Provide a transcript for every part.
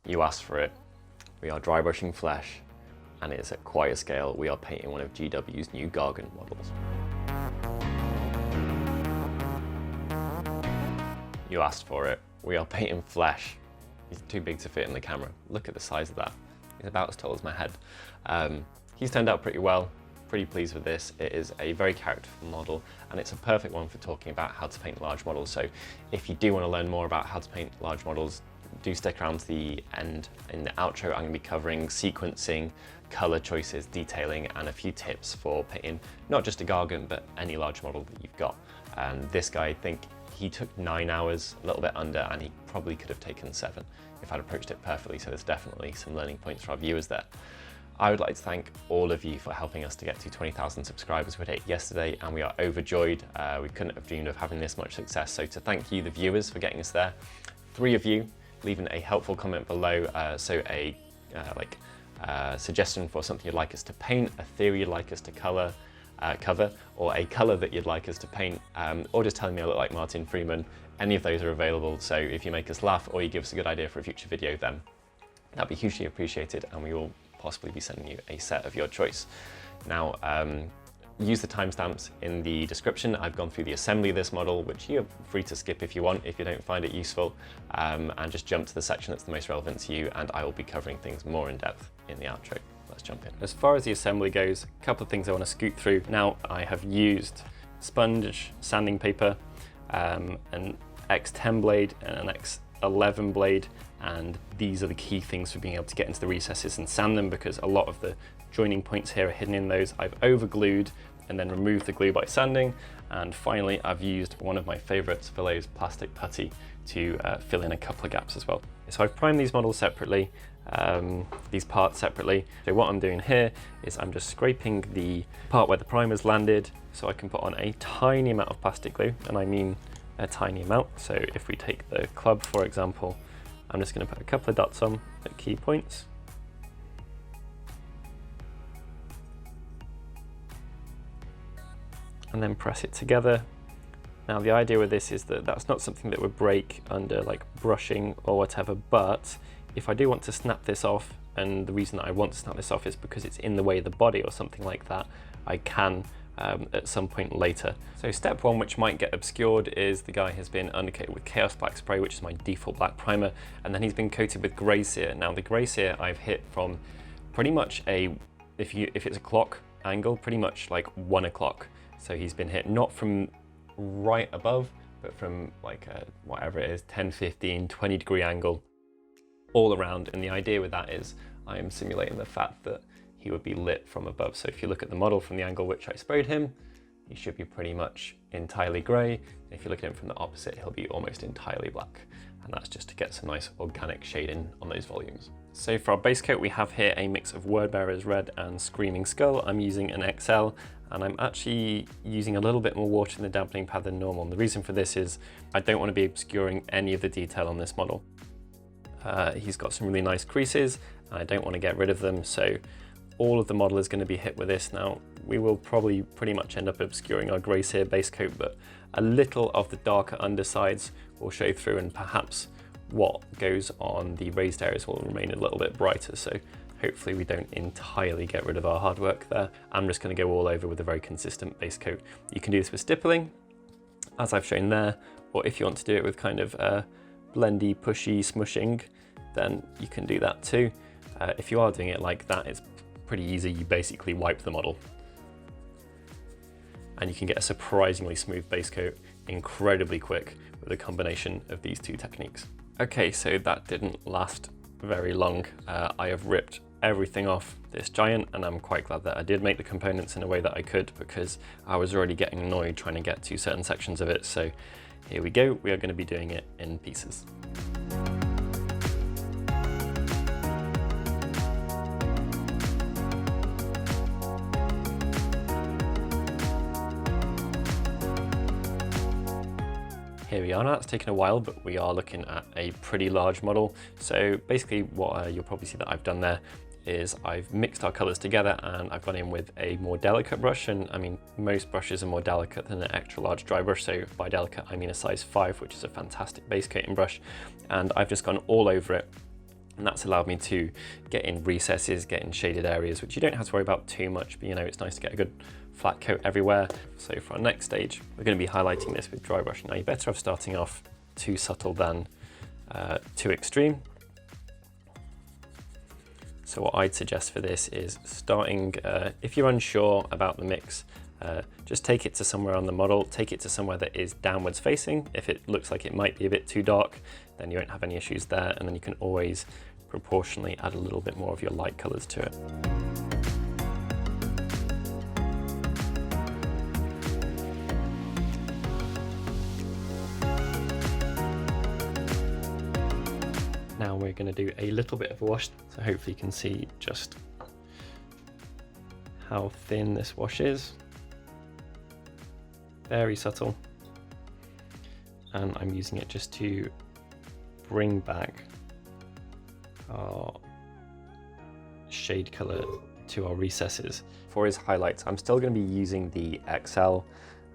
You asked for it. We are dry brushing flesh, and it's at quite a scale. We are painting one of GW's new Gargant models. You asked for it. We are painting flesh. He's too big to fit in the camera. Look at the size of that. He's about as tall as my head. He's turned out pretty well. Pretty pleased with this. It is a very characterful model, and it's a perfect one for talking about how to paint large models. So if you do want to learn more about how to paint large models, do stick around to the end. In the outro, I'm going to be covering sequencing, color choices, detailing, and a few tips for painting not just a Gargant, but any large model that you've got. This guy, I think he took 9 hours, a little bit under, and he probably could have taken 7 if I'd approached it perfectly. So there's definitely some learning points for our viewers there. I would like to thank all of you for helping us to get to 20,000 subscribers. We hit yesterday, and we are overjoyed. We couldn't have dreamed of having this much success. So to thank you, the viewers, for getting us there. 3 of you leaving a helpful comment below. So a suggestion for something you'd like us to paint, a theory you'd like us to cover, or a colour that you'd like us to paint, or just telling me I look like Martin Freeman. Any of those are available. So if you make us laugh or you give us a good idea for a future video, then that'd be hugely appreciated, and we will possibly be sending you a set of your choice. Now, use the timestamps in the description. I've gone through the assembly of this model, which you're free to skip if you want, if you don't find it useful, and just jump to the section that's the most relevant to you, and I will be covering things more in depth in the outro. Let's jump in. As far as the assembly goes, a couple of things I want to scoot through. Now, I have used sponge sanding paper, an X10 blade and an X11 blade, and these are the key things for being able to get into the recesses and sand them, because a lot of the joining points here are hidden in those. I've overglued and then removed the glue by sanding, and finally I've used one of my favourites, Vallejo's plastic putty, to fill in a couple of gaps as well. So I've primed these models separately, these parts separately. So what I'm doing here is I'm just scraping the part where the primer's landed so I can put on a tiny amount of plastic glue, and I mean a tiny amount. So if we take the club, for example, I'm just going to put a couple of dots on at key points. And then press it together. Now the idea with this is that that's not something that would break under like brushing or whatever, but if I do want to snap this off, and the reason that I want to snap this off is because it's in the way of the body or something like that, I can at some point later. So step 1, which might get obscured, is the guy has been undercoated with Chaos Black Spray, which is my default black primer, and then he's been coated with Grey Sear. Now the Grey Sear I've hit from pretty much if it's a clock angle, pretty much like 1 o'clock. So he's been hit not from right above, but from like whatever it is, 10, 15, 20 degree angle all around. And the idea with that is I am simulating the fact that he would be lit from above. So if you look at the model from the angle which I sprayed him, he should be pretty much entirely grey. If you look at him from the opposite, he'll be almost entirely black. And that's just to get some nice organic shading on those volumes. So for our base coat, we have here a mix of Wordbearer's Red and Screaming Skull. I'm using an XL, and I'm actually using a little bit more water in the dampening pad than normal. And the reason for this is I don't want to be obscuring any of the detail on this model. He's got some really nice creases, and I don't want to get rid of them. So all of the model is going to be hit with this. Now, we will probably pretty much end up obscuring our Grey Sear base coat, but a little of the darker undersides will show through, and perhaps what goes on the raised areas will remain a little bit brighter. So hopefully we don't entirely get rid of our hard work there. I'm just going to go all over with a very consistent base coat. You can do this with stippling, as I've shown there, or if you want to do it with kind of blendy, pushy, smushing, then you can do that too. If you are doing it like that, it's pretty easy. You basically wipe the model, and you can get a surprisingly smooth base coat incredibly quick with a combination of these two techniques. Okay, so that didn't last very long. I have ripped everything off this giant, and I'm quite glad that I did make the components in a way that I could, because I was already getting annoyed trying to get to certain sections of it. So here we go, we are going to be doing it in pieces. Here we are now. It's taken a while, but we are looking at a pretty large model. So basically what you'll probably see that I've done there is I've mixed our colors together, and I've gone in with a more delicate brush. And I mean, most brushes are more delicate than an extra large dry brush. So by delicate, I mean a size 5, which is a fantastic base coating brush. And I've just gone all over it And that's allowed me to get in recesses, get in shaded areas, which you don't have to worry about too much, but you know, it's nice to get a good flat coat everywhere. So for our next stage, we're going to be highlighting this with dry brush. Now you're better off starting off too subtle than too extreme. So what I'd suggest for this is starting, if you're unsure about the mix, just take it to somewhere on the model, take it to somewhere that is downwards facing. If it looks like it might be a bit too dark, then you won't have any issues there, and then you can always proportionally add a little bit more of your light colours to it. Now we're going to do a little bit of a wash, so hopefully you can see just how thin this wash is. Very subtle, and I'm using it just to bring back our shade color to our recesses. For his highlights, I'm still going to be using the XL,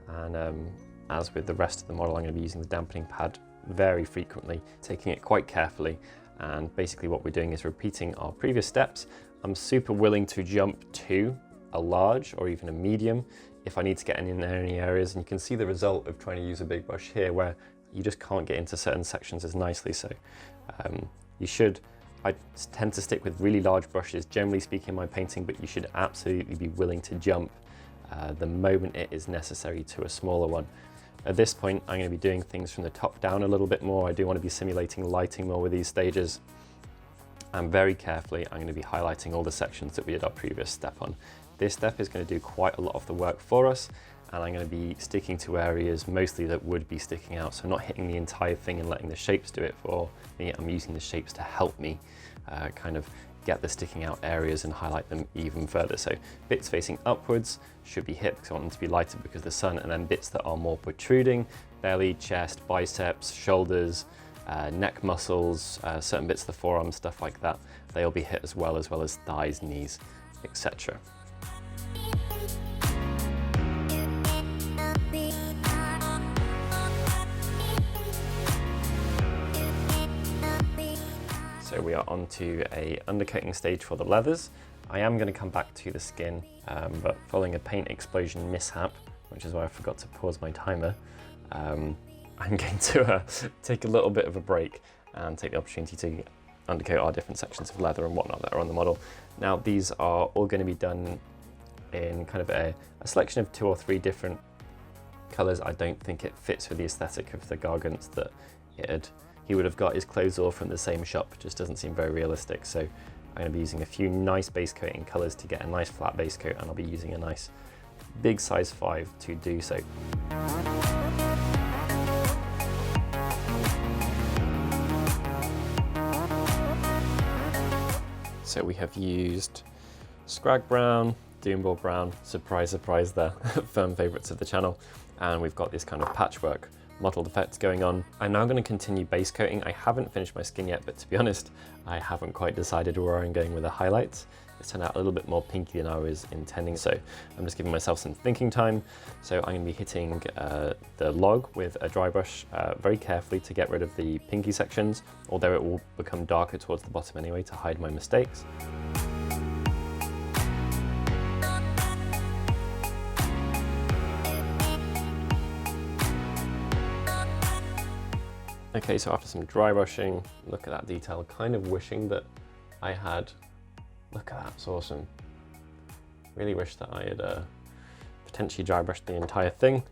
and as with the rest of the model, I'm going to be using the dampening pad very frequently, taking it quite carefully, and basically what we're doing is repeating our previous steps. I'm super willing to jump to a large or even a medium if I need to get in any areas, and you can see the result of trying to use a big brush here where you just can't get into certain sections as nicely. So I tend to stick with really large brushes, generally speaking, in my painting, but you should absolutely be willing to jump the moment it is necessary to a smaller one. At this point, I'm going to be doing things from the top down a little bit more. I do want to be simulating lighting more with these stages. And very carefully, I'm going to be highlighting all the sections that we did our previous step on. This step is going to do quite a lot of the work for us, and I'm going to be sticking to areas mostly that would be sticking out. So not hitting the entire thing and letting the shapes do it for me. I'm using the shapes to help me kind of get the sticking out areas and highlight them even further. So bits facing upwards should be hit because I want them to be lighter because of the sun, and then bits that are more protruding, belly, chest, biceps, shoulders, neck muscles, certain bits of the forearm, stuff like that, they'll be hit as well as thighs, knees, etc. So we are on to a undercoating stage for the leathers. I am going to come back to the skin, but following a paint explosion mishap, which is why I forgot to pause my timer, I'm going to take a little bit of a break and take the opportunity to undercoat our different sections of leather and whatnot that are on the model. Now these are all going to be done in kind of a selection of 2 or 3 different colours. I don't think it fits with the aesthetic of the Gargants that he would have got his clothes all from the same shop. Just doesn't seem very realistic. So I'm going to be using a few nice base coating colours to get a nice flat base coat, and I'll be using a nice big size 5 to do so. So we have used Scrag Brown, Doomball Brown, surprise, surprise there, firm favourites of the channel, and we've got this kind of patchwork mottled effects going on. I'm now going to continue base coating. I haven't finished my skin yet, but to be honest, I haven't quite decided where I'm going with the highlights. It's turned out a little bit more pinky than I was intending, so I'm just giving myself some thinking time. So I'm going to be hitting the log with a dry brush very carefully to get rid of the pinky sections, although it will become darker towards the bottom anyway to hide my mistakes. Okay, so after some dry brushing, look at that detail, kind of wishing that I had, look at that, it's awesome. Really wish that I had potentially dry brushed the entire thing,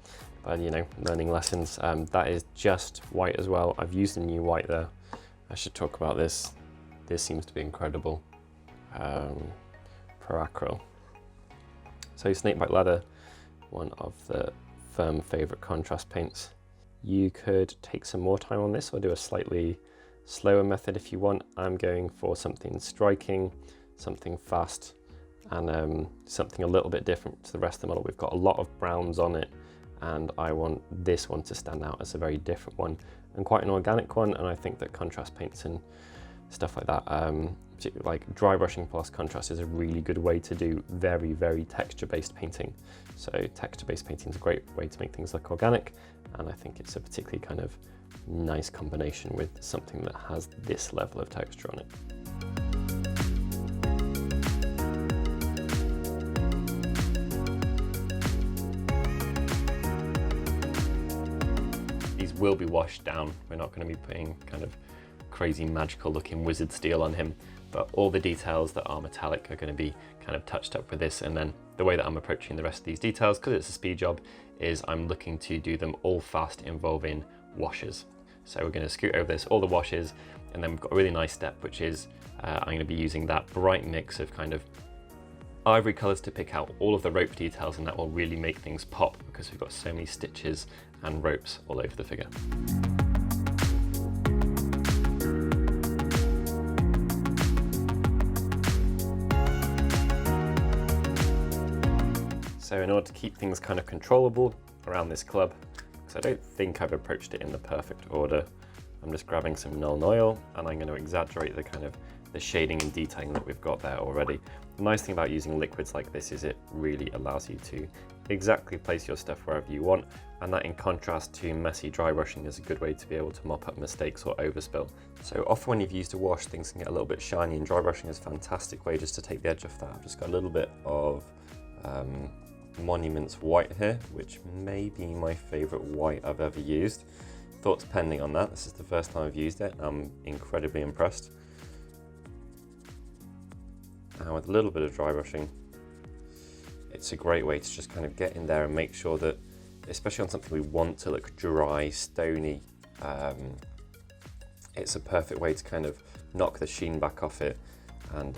but you know, learning lessons. That is just white as well. I've used a new white there. I should talk about this. This seems to be incredible. Pro Acryl. So Snakebite Leather, one of the firm favorite contrast paints. You could take some more time on this or do a slightly slower method if you want. I'm going for something striking, something fast, and something a little bit different to the rest of the model. We've got a lot of browns on it, and I want this one to stand out as a very different one and quite an organic one. And I think that contrast paints and stuff like that, particularly like dry brushing plus contrast, is a really good way to do very, very texture-based painting. So texture-based painting is a great way to make things look organic, and I think it's a particularly kind of nice combination with something that has this level of texture on it. These will be washed down. We're not going to be putting kind of crazy magical looking wizard steel on him, but all the details that are metallic are going to be kind of touched up with this. And then the way that I'm approaching the rest of these details, because it's a speed job, is I'm looking to do them all fast, involving washes. So we're going to scoot over this, all the washes, and then we've got a really nice step, which is I'm going to be using that bright mix of kind of ivory colors to pick out all of the rope details, and that will really make things pop because we've got so many stitches and ropes all over the figure. So in order to keep things kind of controllable around this club, because I don't think I've approached it in the perfect order, I'm just grabbing some Nuln Oil and I'm going to exaggerate the kind of the shading and detailing that we've got there already. The nice thing about using liquids like this is it really allows you to exactly place your stuff wherever you want, and that in contrast to messy dry brushing is a good way to be able to mop up mistakes or overspill. So often when you've used a wash, things can get a little bit shiny, and dry brushing is a fantastic way just to take the edge off that. I've just got a little bit of Monument's white here, which may be my favourite white I've ever used. Thoughts pending on that. This is the first time I've used it and I'm incredibly impressed. Now with a little bit of dry brushing, it's a great way to just kind of get in there and make sure that, especially on something we want to look dry, stony, it's a perfect way to kind of knock the sheen back off it and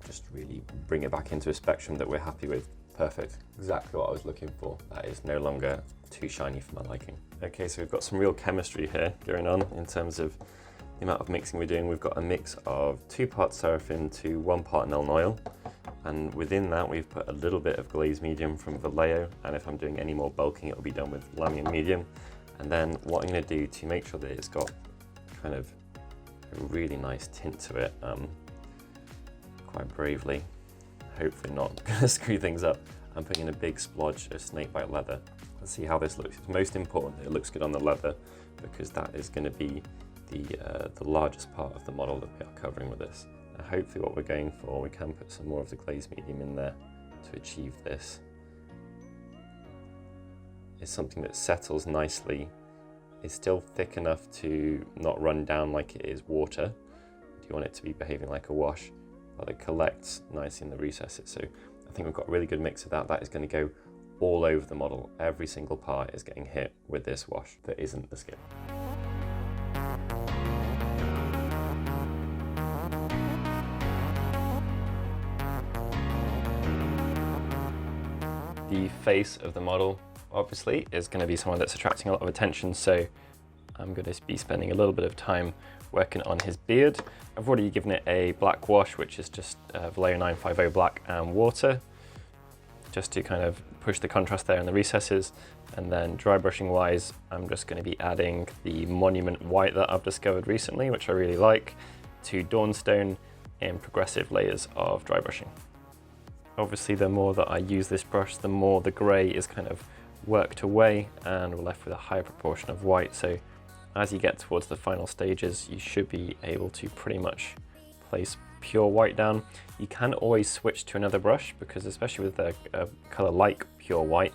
just really bring it back into a spectrum that we're happy with. Perfect, exactly what I was looking for. That is no longer too shiny for my liking. Okay, so we've got some real chemistry here going on in terms of the amount of mixing we're doing. We've got a mix of 2 parts Seraphim to 1 part Nuln Oil, and within that we've put a little bit of glaze medium from Vallejo, and if I'm doing any more bulking it will be done with Lamian medium. And then what I'm going to do to make sure that it's got kind of a really nice tint to it, quite bravely, hopefully not going to screw things up, I'm putting in a big splodge of snakebite leather. Let's see how this looks. It's most important that it looks good on the leather, because that is going to be the largest part of the model that we are covering with this. Now hopefully what we're going for, we can put some more of the glaze medium in there to achieve this. It's something that settles nicely, is still thick enough to not run down like it is water. You want it to be behaving like a wash, but it collects nicely in the recesses. So I think we've got a really good mix of that. That is going to go all over the model. Every single part is getting hit with this wash that isn't the skin. The face of the model obviously is going to be someone that's attracting a lot of attention, so I'm going to be spending a little bit of time working on his beard. I've already given it a black wash, which is just Vallejo 950 black and water, just to kind of push the contrast there in the recesses. And then dry brushing wise, I'm just going to be adding the Monument white that I've discovered recently, which I really like, to Dawnstone in progressive layers of dry brushing. Obviously, the more that I use this brush, the more the grey is kind of worked away and we're left with a higher proportion of white. So as you get towards the final stages, you should be able to pretty much place pure white down. You can always switch to another brush, because especially with a colour like pure white,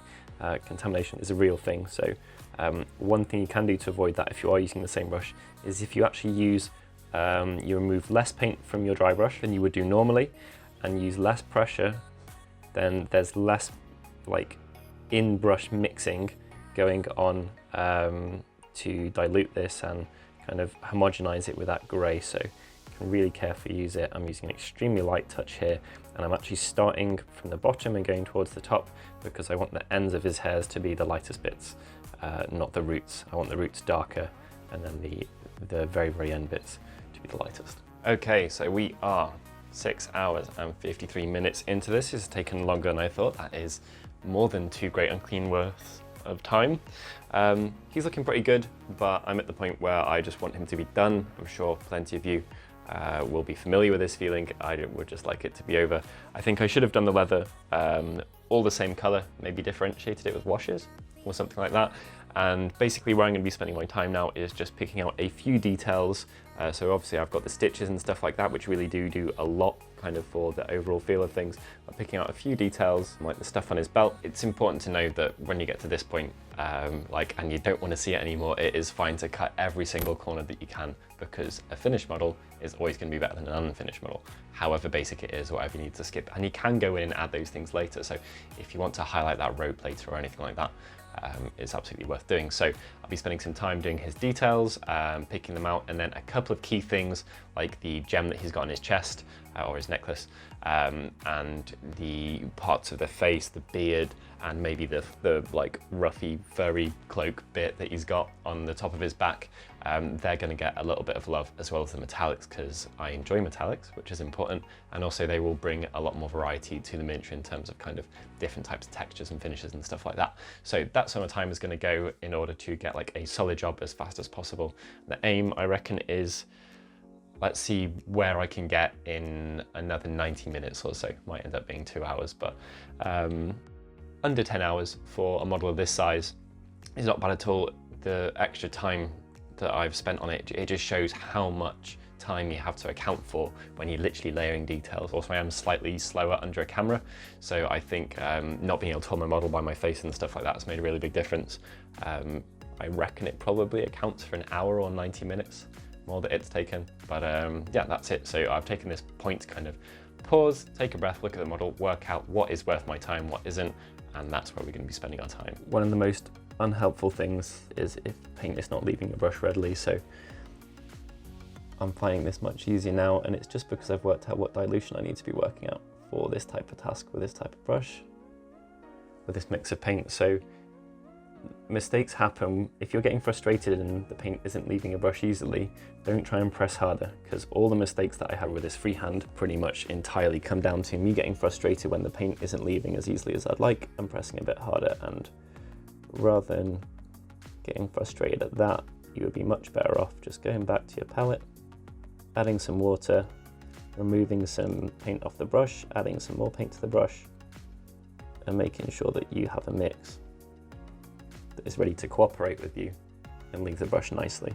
contamination is a real thing. So one thing you can do to avoid that if you are using the same brush is if you actually use, you remove less paint from your dry brush than you would do normally and use less pressure, then there's less like in-brush mixing going on to dilute this and kind of homogenize it with that grey. So you can really carefully use it. I'm using an extremely light touch here, and I'm actually starting from the bottom and going towards the top because I want the ends of his hairs to be the lightest bits, not the roots. I want the roots darker and then the very, very end bits to be the lightest. Okay, so we are 6 hours and 53 minutes into this. It's taken longer than I thought. That is more than 2 great unclean worths of time. He's looking pretty good, but I'm at the point where I just want him to be done. I'm sure plenty of you will be familiar with this feeling. I would just like it to be over. I think I should have done the leather all the same color, maybe differentiated it with washes or something like that. And basically where I'm going to be spending my time now is just picking out a few details. So obviously I've got the stitches and stuff like that, which really do a lot kind of for the overall feel of things. I'm picking out a few details, like the stuff on his belt. It's important to know that when you get to this point, and you don't want to see it anymore, it is fine to cut every single corner that you can, because a finished model is always going to be better than an unfinished model, however basic it is, whatever you need to skip. And you can go in and add those things later. So if you want to highlight that rope later or anything like that, it's absolutely worth doing. So I'll be spending some time doing his details, picking them out, and then a couple of key things like the gem that he's got on his chest or his necklace, and the parts of the face, the beard, and maybe the like ruffy furry cloak bit that he's got on the top of his back. They're going to get a little bit of love, as well as the metallics, because I enjoy metallics, which is important, and also they will bring a lot more variety to the miniature in terms of kind of different types of textures and finishes and stuff like that. So that's where my time is going to go in order to get like a solid job as fast as possible. The aim, I reckon, is, let's see where I can get in another 90 minutes or so. Might end up being 2 hours, but under 10 hours for a model of this size is not bad at all. The extra time that I've spent on it, it just shows how much time you have to account for when you're literally layering details. Also, I am slightly slower under a camera, so I think not being able to hold my model by my face and stuff like that has made a really big difference. I reckon it probably accounts for an hour or 90 minutes more that it's taken, but yeah, that's it. So I've taken this point to kind of pause, take a breath, look at the model, work out what is worth my time, what isn't, and that's where we're going to be spending our time. One of the most unhelpful things is if paint is not leaving your brush readily, so I'm finding this much easier now, and it's just because I've worked out what dilution I need to be working out for this type of task with this type of brush, with this mix of paint. So mistakes happen. If you're getting frustrated and the paint isn't leaving your brush easily, don't try and press harder, because all the mistakes that I have with this freehand pretty much entirely come down to me getting frustrated when the paint isn't leaving as easily as I'd like and pressing a bit harder. And rather than getting frustrated at that, you would be much better off just going back to your palette, adding some water, removing some paint off the brush, adding some more paint to the brush, and making sure that you have a mix that is ready to cooperate with you and leave the brush nicely.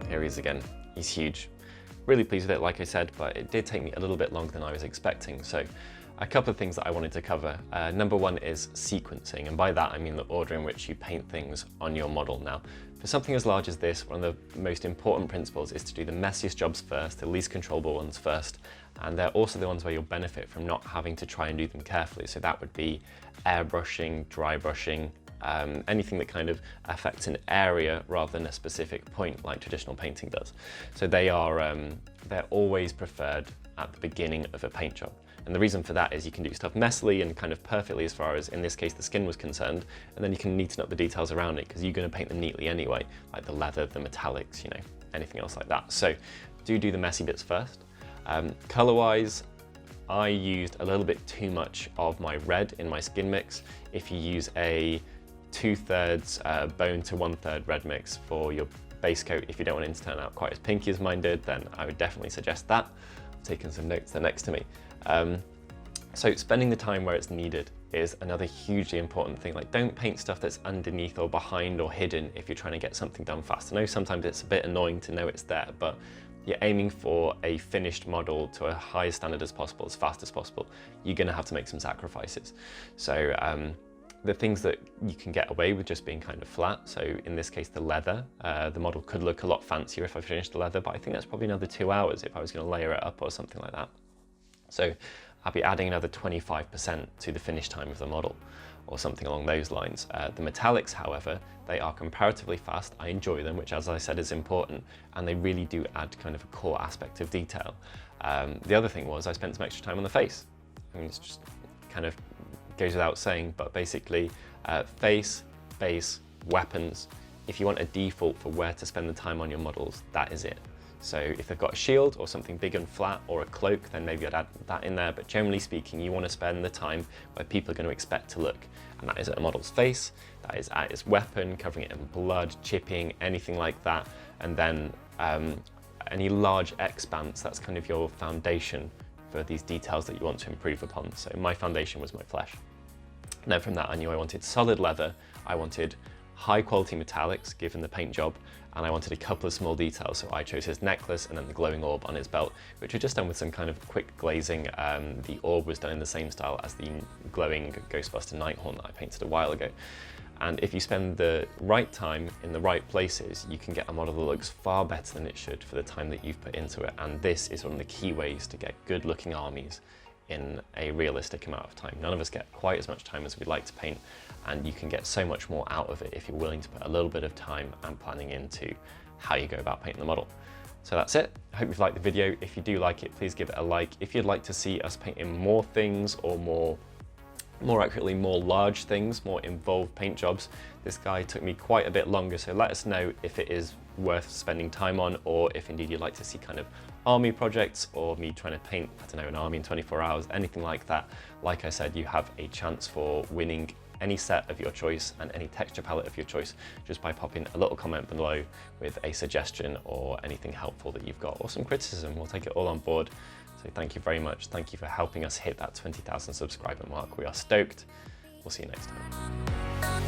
Here he is again. He's huge. Really pleased with it, like I said, but it did take me a little bit longer than I was expecting. So a couple of things that I wanted to cover. Number one is sequencing, and by that I mean the order in which you paint things on your model. Now, for something as large as this, one of the most important principles is to do the messiest jobs first, the least controllable ones first, and they're also the ones where you'll benefit from not having to try and do them carefully. So that would be airbrushing, dry brushing, anything that kind of affects an area rather than a specific point like traditional painting does. So they're always preferred at the beginning of a paint job. And the reason for that is you can do stuff messily and kind of perfectly as far as, in this case, the skin was concerned, and then you can neaten up the details around it because you're going to paint them neatly anyway, like the leather, the metallics, you know, anything else like that. So do the messy bits first. Color-wise, I used a little bit too much of my red in my skin mix. If you use a 2/3 bone to 1/3 red mix for your base coat, if you don't want it to turn out quite as pinky as mine did, then I would definitely suggest that. I've taken some notes there next to me. So spending the time where it's needed is another hugely important thing. Like, don't paint stuff that's underneath or behind or hidden if you're trying to get something done fast. I know sometimes it's a bit annoying to know it's there, but you're aiming for a finished model to a high standard as possible, as fast as possible. You're gonna have to make some sacrifices. So the things that you can get away with just being kind of flat. So in this case, the leather, the model could look a lot fancier if I finished the leather, but I think that's probably another 2 hours if I was gonna layer it up or something like that. So I'll be adding another 25% to the finish time of the model or something along those lines. The metallics, however, they are comparatively fast. I enjoy them, which, as I said, is important, and they really do add kind of a core aspect of detail. The other thing was I spent some extra time on the face. I mean, it's just kind of goes without saying, but basically face, base, weapons. If you want a default for where to spend the time on your models, that is it. So if they've got a shield or something big and flat or a cloak, then maybe I'd add that in there. But generally speaking, you want to spend the time where people are going to expect to look. And that is at a model's face, that is at its weapon, covering it in blood, chipping, anything like that. And then any large expanse, that's kind of your foundation for these details that you want to improve upon. So my foundation was my flesh. And then from that, I knew I wanted solid leather, I wanted high quality metallics given the paint job, and I wanted a couple of small details. So I chose his necklace and then the glowing orb on his belt, which are just done with some kind of quick glazing. The orb was done in the same style as the glowing Ghostbuster Nighthaunt that I painted a while ago. And if you spend the right time in the right places, you can get a model that looks far better than it should for the time that you've put into it. And this is one of the key ways to get good looking armies in a realistic amount of time. None of us get quite as much time as we'd like to paint, and you can get so much more out of it if you're willing to put a little bit of time and planning into how you go about painting the model. So that's it. I hope you've liked the video. If you do like it, please give it a like. If you'd like to see us painting more things, or more accurately, more large things, more involved paint jobs, this guy took me quite a bit longer, so let us know if it is worth spending time on, or if indeed you'd like to see kind of army projects, or me trying to paint, I don't know, an army in 24 hours, anything like that. Like I said, you have a chance for winning any set of your choice and any texture palette of your choice just by popping a little comment below with a suggestion or anything helpful that you've got, or some criticism. We'll take it all on board. So thank you very much. Thank you for helping us hit that 20,000 subscriber mark. We are stoked. We'll see you next time.